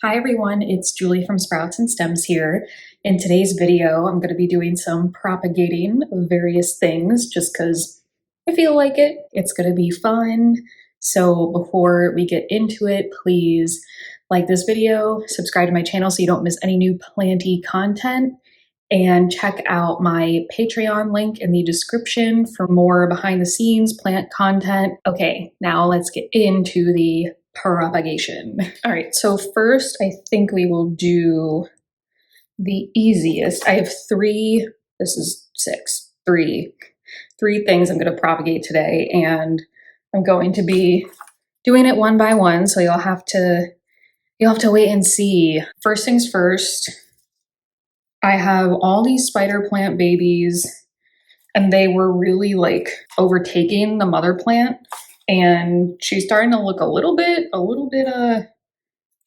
Hi everyone, it's Julie from Sprouts and Stems here. In today's video, I'm going to be doing some propagating of various things just because I feel like it. It's going to be fun. So before we get into it, please like this video, subscribe to my channel so you don't miss any new planty content, and check out my Patreon link in the description for more behind the scenes plant content. Okay, now let's get into the propagation. All right, so first I think we will do the easiest. I have three, this is three things I'm going to propagate today, and I'm going to be doing it one by one, so you'll have to wait and see. First things first, I have all these spider plant babies, and they were really like overtaking the mother plant, and she's starting to look a little bit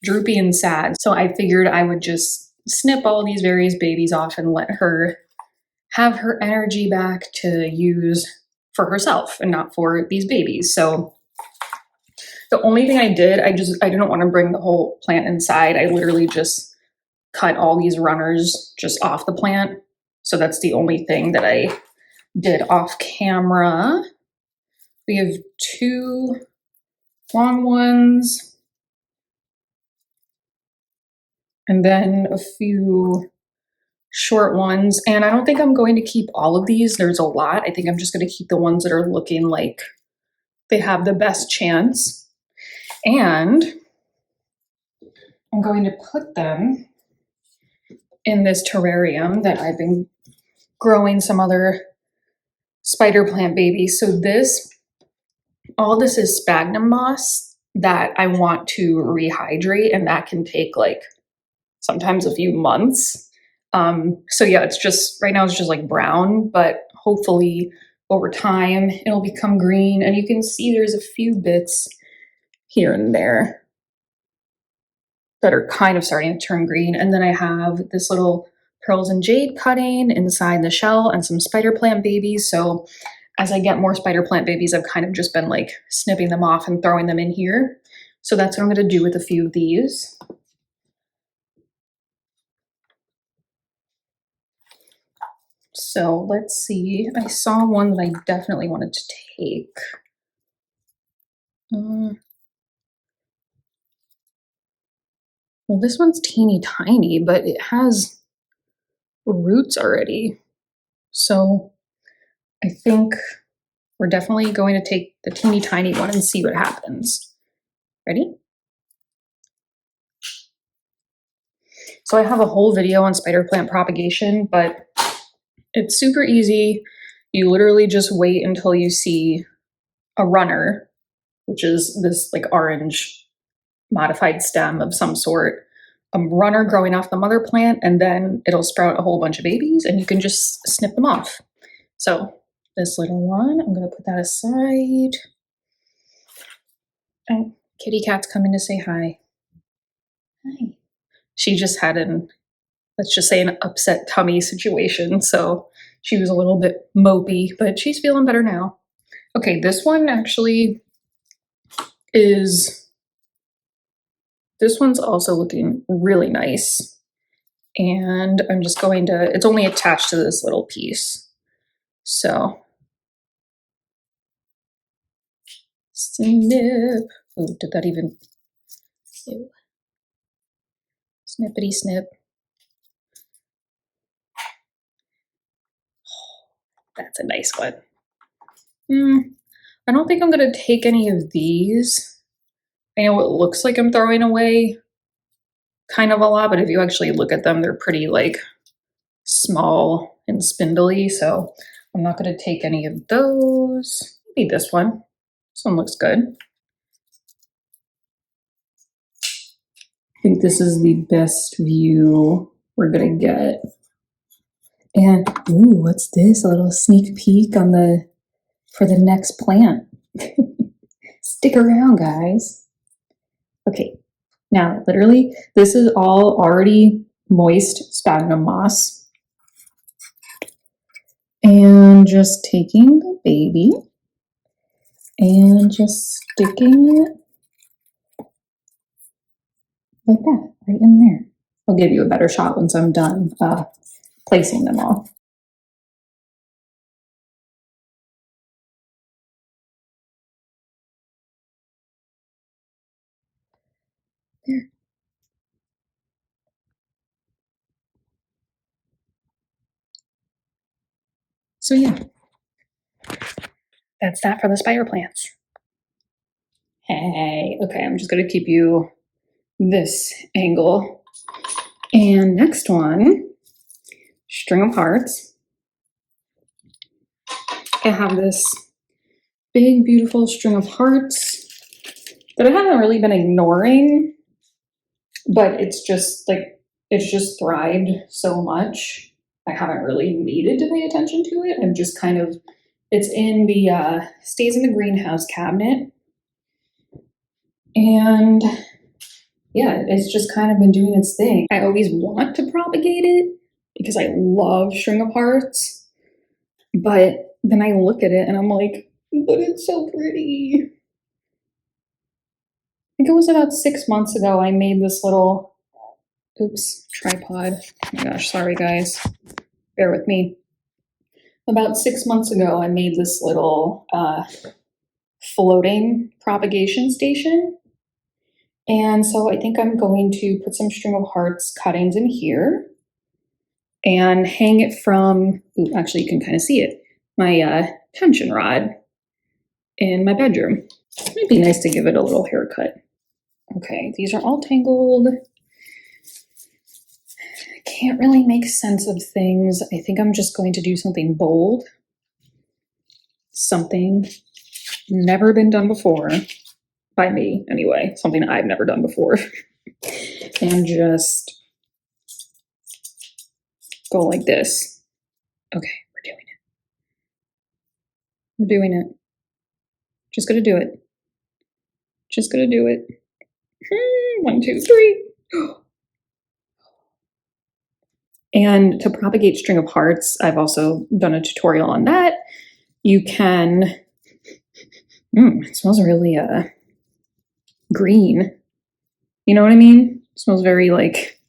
droopy and sad. So I figured I would just snip all these various babies off and let her have her energy back to use for herself and not for these babies. So the only thing I did, I didn't want to bring the whole plant inside. I literally just cut all these runners just off the plant. So that's the only thing that I did off camera. We have two long ones and then a few short ones. And I don't think I'm going to keep all of these. There's a lot. I think I'm just going to keep the ones that are looking like they have the best chance. And I'm going to put them in this terrarium that I've been growing some other spider plant babies. So all this is sphagnum moss that I want to rehydrate, and that can take like sometimes a few months. So yeah, it's just, right now it's just like brown, but hopefully over time it'll become green, and you can see there's a few bits here and there that are kind of starting to turn green. And then I have this little pearls and jade cutting inside the shell and some spider plant babies. So as I get more spider plant babies, I've kind of just been like snipping them off and throwing them in here. So that's what I'm going to do with a few of these. So let's see. I saw one that I definitely wanted to take. Well, this one's teeny tiny, but it has roots already. So I think we're definitely going to take the teeny tiny one and see what happens. Ready? So I have a whole video on spider plant propagation, but it's super easy. You literally just wait until you see a runner, which is this like orange modified stem of some sort, a runner growing off the mother plant, and then it'll sprout a whole bunch of babies and you can just snip them off. So this little one, I'm going to put that aside. Oh, kitty cat's coming to say hi. Hi. She just had let's just say an upset tummy situation, so she was a little bit mopey, but she's feeling better now. Okay, this one actually this one's also looking really nice. And I'm just going to, it's only attached to this little piece. So, snip. Oh, did that even, ew. Snippity snip. That's a nice one. I don't think I'm going to take any of these. I know it looks like I'm throwing away kind of a lot, but if you actually look at them, they're pretty like small and spindly. So I'm not going to take any of those. Maybe this one. This one looks good. I think this is the best view we're going to get. And, ooh, what's this? A little sneak peek for the next plant. Stick around, guys. Okay, now literally, this is all already moist sphagnum moss. And just taking the baby and just sticking it like that, right in there. I'll give you a better shot once I'm done placing them all. There. So yeah, that's that for the spider plants. Hey, okay, I'm just gonna keep you this angle. And next one, string of hearts. I have this big, beautiful string of hearts that I haven't really been ignoring, but it's just thrived so much. I haven't really needed to pay attention to it. I'm just kind of, it's in the, stays in the greenhouse cabinet. And yeah, it's just kind of been doing its thing. I always want to propagate it because I love string of hearts. But then I look at it and I'm like, but it's so pretty. I think it was about 6 months ago I made this little, oops, tripod. Oh my gosh, sorry guys. Bear with me. About 6 months ago I made this little floating propagation station. And so I think I'm going to put some string of hearts cuttings in here and hang it from, ooh, actually you can kind of see it, my tension rod in my bedroom. It might be nice to give it a little haircut. Okay, these are all tangled. I can't really make sense of things. I think I'm just going to do something bold. Something never been done before, by me anyway, something I've never done before. And just go like this. Okay, we're doing it. We're doing it. Just gonna do it. Just gonna do it. 1, 2, 3. And to propagate string of hearts, I've also done a tutorial on that. You can, it smells really green. You know what I mean? It smells very like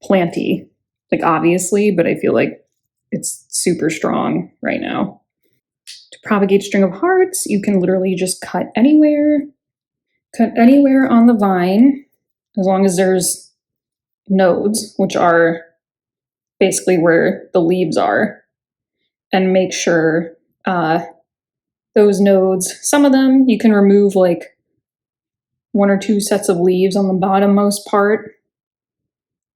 planty, like obviously, but I feel like it's super strong right now. To propagate string of hearts, you can literally just cut anywhere on the vine, as long as there's nodes, which are basically where the leaves are, and make sure those nodes, some of them you can remove like 1 or 2 sets of leaves on the bottommost part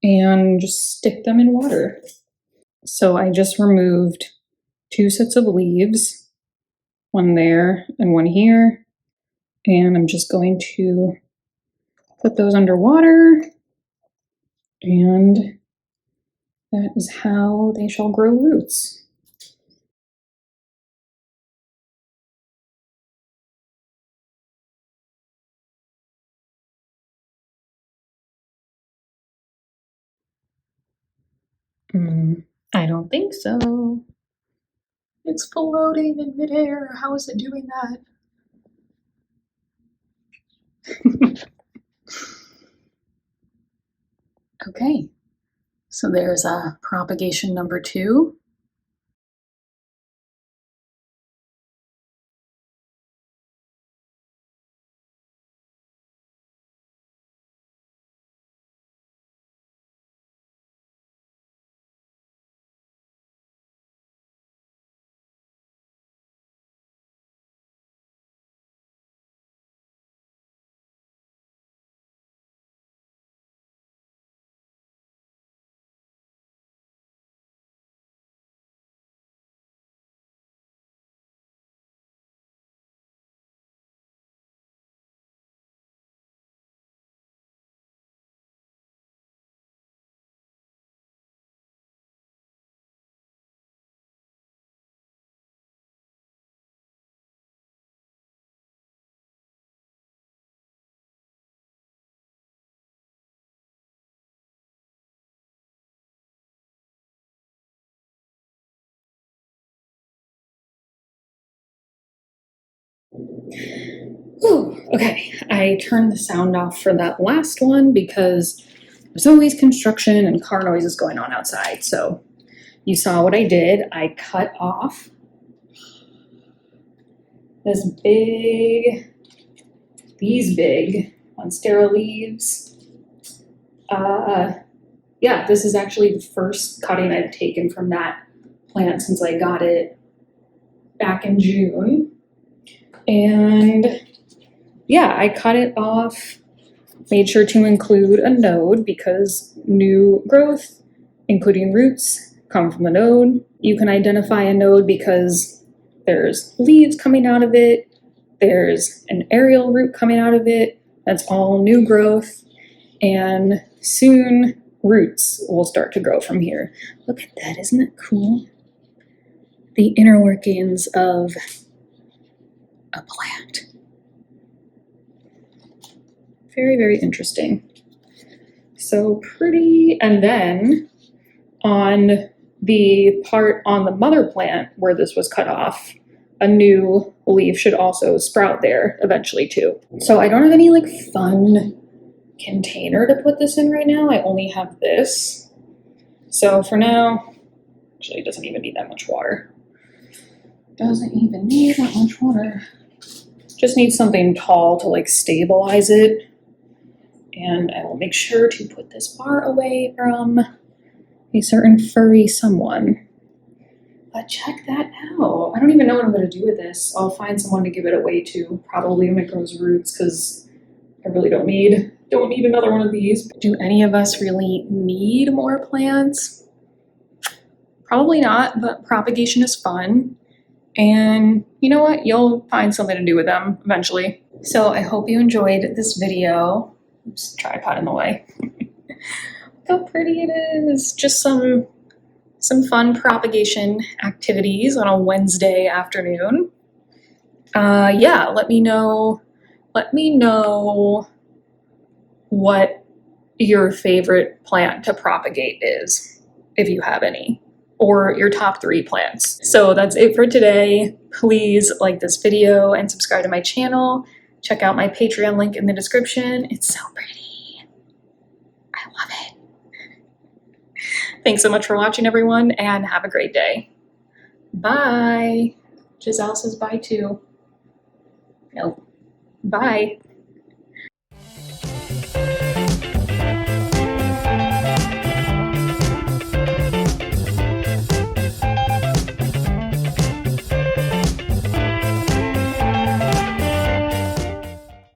and just stick them in water. So I just removed 2 sets of leaves, one there and one here, and I'm just going to put those underwater, and that is how they shall grow roots. I don't think so. It's floating in midair. How is it doing that? Okay, so there's propagation number 2. Whew, okay, I turned the sound off for that last one because there's always construction and car noises going on outside. So you saw what I did. I cut off these big monstera leaves. Yeah, this is actually the first cutting I've taken from that plant since I got it back in June. And yeah, I cut it off, made sure to include a node because new growth, including roots, come from the node. You can identify a node because there's leaves coming out of it, there's an aerial root coming out of it, that's all new growth, and soon roots will start to grow from here. Look at that, isn't that cool? The inner workings of a plant. Very, very interesting. So pretty. And then on the part on the mother plant where this was cut off, a new leaf should also sprout there eventually too. So I don't have any like fun container to put this in right now. I only have this. So for now, actually it doesn't even need that much water. Doesn't even need that much water. Just need something tall to like stabilize it. And I will make sure to put this bar away from a certain furry someone. But check that out. I don't even know what I'm going to do with this. I'll find someone to give it away to, probably when it grows roots, because I really don't need another one of these. Do any of us really need more plants? Probably not, but propagation is fun. And you know what? You'll find something to do with them eventually. So I hope you enjoyed this video. Oops, tripod in the way. Look how pretty it is. Just some fun propagation activities on a Wednesday afternoon. Yeah, let me know what your favorite plant to propagate is, if you have any, or your top 3 plants. So that's it for today. Please like this video and subscribe to my channel. Check out my Patreon link in the description. It's so pretty. I love it. Thanks so much for watching, everyone, and have a great day. Bye. Giselle says bye too. No. Bye.